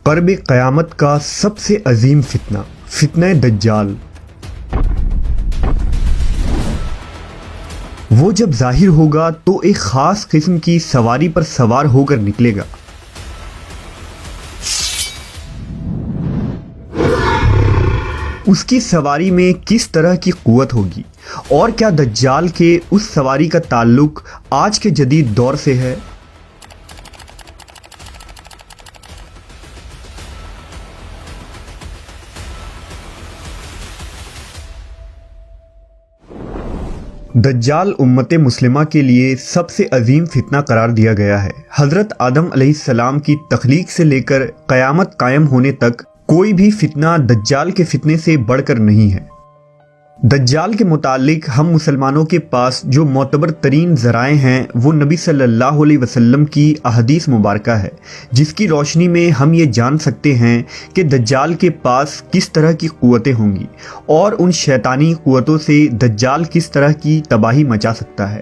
قرب قیامت کا سب سے عظیم فتنہ، فتنہ دجال۔ وہ جب ظاہر ہوگا تو ایک خاص قسم کی سواری پر سوار ہو کر نکلے گا۔ اس کی سواری میں کس طرح کی قوت ہوگی اور کیا دجال کے اس سواری کا تعلق آج کے جدید دور سے ہے؟ دجال امت مسلمہ کے لیے سب سے عظیم فتنہ قرار دیا گیا ہے۔ حضرت آدم علیہ السلام کی تخلیق سے لے کر قیامت قائم ہونے تک کوئی بھی فتنہ دجال کے فتنے سے بڑھ کر نہیں ہے۔ دجال کے متعلق ہم مسلمانوں کے پاس جو معتبر ترین ذرائع ہیں وہ نبی صلی اللہ علیہ وسلم کی احادیث مبارکہ ہے، جس کی روشنی میں ہم یہ جان سکتے ہیں کہ دجال کے پاس کس طرح کی قوتیں ہوں گی اور ان شیطانی قوتوں سے دجال کس طرح کی تباہی مچا سکتا ہے۔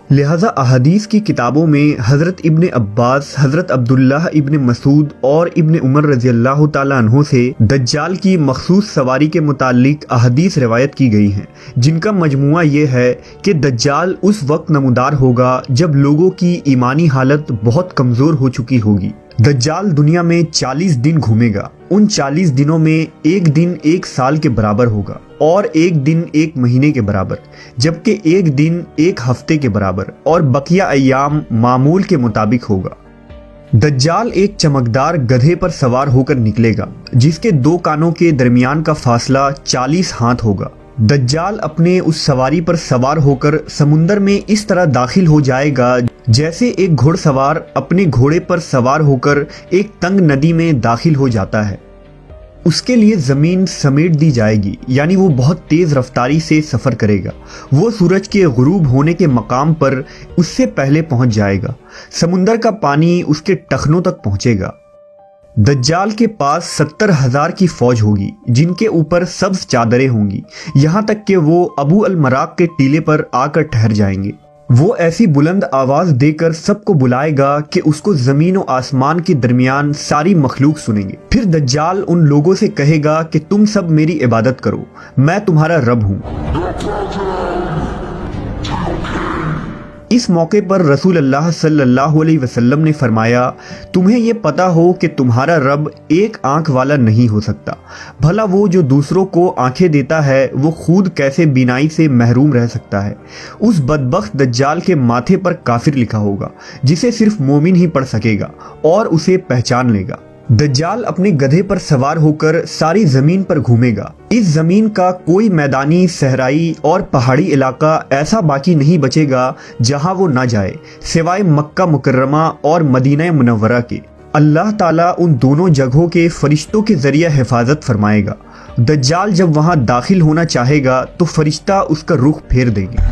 لہذا احادیث کی کتابوں میں حضرت ابن عباس، حضرت عبداللہ ابن مسعود اور ابن عمر رضی اللہ تعالیٰ عنہ سے دجال کی مخصوص سواری کے متعلق احادیث روایت کی گئی ہیں، جن کا مجموعہ یہ ہے کہ دجال اس وقت نمودار ہوگا جب لوگوں کی ایمانی حالت بہت کمزور ہو چکی ہوگی۔ دجال دنیا میں 40 دن گھومے گا۔ ان 40 دنوں میں ایک دن ایک سال کے برابر ہوگا اور ایک دن ایک مہینے کے برابر، جبکہ ایک دن ایک ہفتے کے برابر اور بقیہ ایام معمول کے مطابق ہوگا۔ دجال ایک چمکدار گدھے پر سوار ہو کر نکلے گا جس کے 2 کانوں کے درمیان کا فاصلہ 40 ہاتھ ہوگا۔ دجال اپنے اس سواری پر سوار ہو کر سمندر میں اس طرح داخل ہو جائے گا جیسے ایک گھوڑ سوار اپنے گھوڑے پر سوار ہو کر ایک تنگ ندی میں داخل ہو جاتا ہے۔ اس کے لیے زمین سمیٹ دی جائے گی، یعنی وہ بہت تیز رفتاری سے سفر کرے گا۔ وہ سورج کے غروب ہونے کے مقام پر اس سے پہلے پہنچ جائے گا۔ سمندر کا پانی اس کے ٹخنوں تک پہنچے گا۔ دجال کے پاس 70,000 کی فوج ہوگی جن کے اوپر سبز چادریں ہوں گی، یہاں تک کہ وہ ابو المراق کے ٹیلے پر آ کر ٹھہر جائیں گے۔ وہ ایسی بلند آواز دے کر سب کو بلائے گا کہ اس کو زمین و آسمان کے درمیان ساری مخلوق سنیں گے۔ پھر دجال ان لوگوں سے کہے گا کہ تم سب میری عبادت کرو، میں تمہارا رب ہوں۔ اس موقع پر رسول اللہ صلی اللہ علیہ وسلم نے فرمایا، تمہیں یہ پتا ہو کہ تمہارا رب ایک آنکھ والا نہیں ہو سکتا، بھلا وہ جو دوسروں کو آنکھیں دیتا ہے وہ خود کیسے بینائی سے محروم رہ سکتا ہے؟ اس بدبخت دجال کے ماتھے پر کافر لکھا ہوگا جسے صرف مومن ہی پڑھ سکے گا اور اسے پہچان لے گا۔ دجال اپنے گدھے پر سوار ہو کر ساری زمین پر گھومے گا۔ اس زمین کا کوئی میدانی، صحرائی اور پہاڑی علاقہ ایسا باقی نہیں بچے گا جہاں وہ نہ جائے، سوائے مکہ مکرمہ اور مدینہ منورہ کے۔ اللہ تعالیٰ ان دونوں جگہوں کے فرشتوں کے ذریعے حفاظت فرمائے گا۔ دجال جب وہاں داخل ہونا چاہے گا تو فرشتہ اس کا رخ پھیر دیں گے۔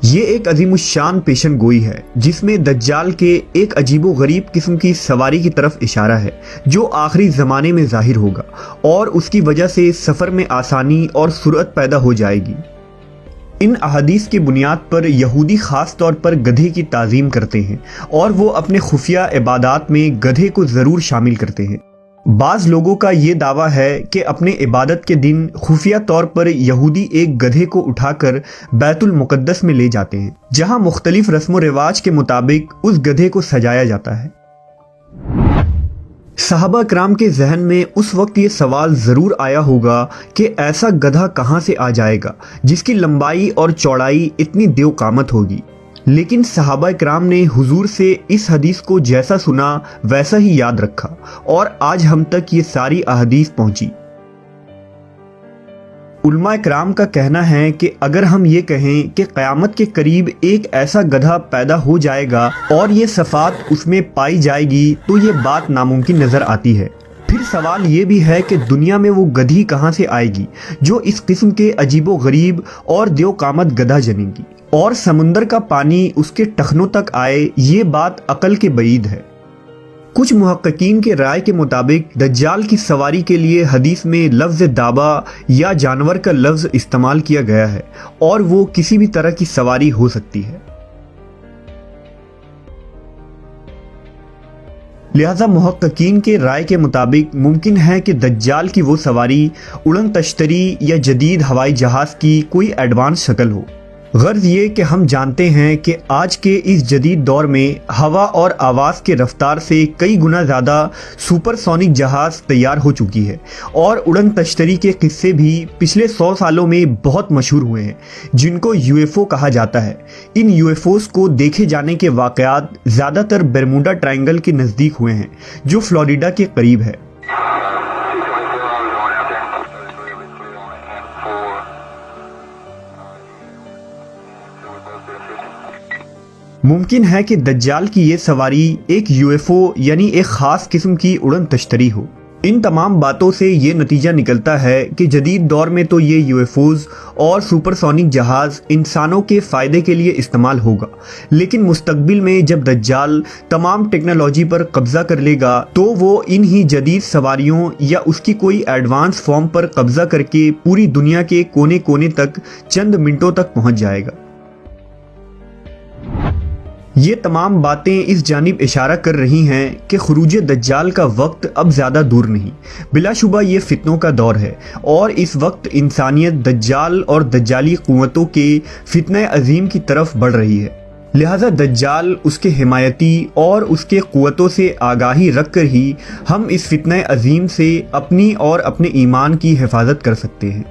یہ ایک عظیم الشان پیشن گوئی ہے جس میں دجال کے ایک عجیب و غریب قسم کی سواری کی طرف اشارہ ہے جو آخری زمانے میں ظاہر ہوگا اور اس کی وجہ سے سفر میں آسانی اور سرعت پیدا ہو جائے گی۔ ان احادیث کی بنیاد پر یہودی خاص طور پر گدھے کی تعظیم کرتے ہیں اور وہ اپنے خفیہ عبادات میں گدھے کو ضرور شامل کرتے ہیں۔ بعض لوگوں کا یہ دعویٰ ہے کہ اپنے عبادت کے دن خفیہ طور پر یہودی ایک گدھے کو اٹھا کر بیت المقدس میں لے جاتے ہیں، جہاں مختلف رسم و رواج کے مطابق اس گدھے کو سجایا جاتا ہے۔ صحابہ کرام کے ذہن میں اس وقت یہ سوال ضرور آیا ہوگا کہ ایسا گدھا کہاں سے آ جائے گا جس کی لمبائی اور چوڑائی اتنی دیو قامت ہوگی، لیکن صحابہ کرام نے حضور سے اس حدیث کو جیسا سنا ویسا ہی یاد رکھا اور آج ہم تک یہ ساری احادیث پہنچی۔ علماء کرام کا کہنا ہے کہ اگر ہم یہ کہیں کہ قیامت کے قریب ایک ایسا گدھا پیدا ہو جائے گا اور یہ صفات اس میں پائی جائے گی تو یہ بات ناممکن نظر آتی ہے۔ پھر سوال یہ بھی ہے کہ دنیا میں وہ گدھی کہاں سے آئے گی جو اس قسم کے عجیب و غریب اور دیو قامت گدھا جنے گی اور سمندر کا پانی اس کے ٹخنوں تک آئے، یہ بات عقل کے بعید ہے۔ کچھ محققین کے رائے کے مطابق دجال کی سواری کے لیے حدیث میں لفظ دابہ یا جانور کا لفظ استعمال کیا گیا ہے اور وہ کسی بھی طرح کی سواری ہو سکتی ہے۔ لہذا محققین کے رائے کے مطابق ممکن ہے کہ دجال کی وہ سواری اڑن تشتری یا جدید ہوائی جہاز کی کوئی ایڈوانس شکل ہو۔ غرض یہ کہ ہم جانتے ہیں کہ آج کے اس جدید دور میں ہوا اور آواز کے رفتار سے کئی گنا زیادہ سپر سونک جہاز تیار ہو چکی ہے، اور اڑن تشتری کے قصے بھی پچھلے 100 سالوں میں بہت مشہور ہوئے ہیں، جن کو یو ایف او کہا جاتا ہے۔ ان یو ایف اوز کو دیکھے جانے کے واقعات زیادہ تر برموڈا ٹرائنگل کے نزدیک ہوئے ہیں، جو فلوریڈا کے قریب ہے۔ ممکن ہے کہ دجال کی یہ سواری ایک یو ایف او یعنی ایک خاص قسم کی اڑن تشتری ہو۔ ان تمام باتوں سے یہ نتیجہ نکلتا ہے کہ جدید دور میں تو یہ یو ایف اوز اور سپر سونک جہاز انسانوں کے فائدے کے لیے استعمال ہوگا، لیکن مستقبل میں جب دجال تمام ٹیکنالوجی پر قبضہ کر لے گا تو وہ انہی جدید سواریوں یا اس کی کوئی ایڈوانس فارم پر قبضہ کر کے پوری دنیا کے کونے کونے تک چند منٹوں تک پہنچ جائے گا۔ یہ تمام باتیں اس جانب اشارہ کر رہی ہیں کہ خروج دجال کا وقت اب زیادہ دور نہیں۔ بلا شبہ یہ فتنوں کا دور ہے، اور اس وقت انسانیت دجال اور دجالی قوتوں کے فتنہ عظیم کی طرف بڑھ رہی ہے۔ لہذا دجال، اس کے حمایتی اور اس کے قوتوں سے آگاہی رکھ کر ہی ہم اس فتنہ عظیم سے اپنی اور اپنے ایمان کی حفاظت کر سکتے ہیں۔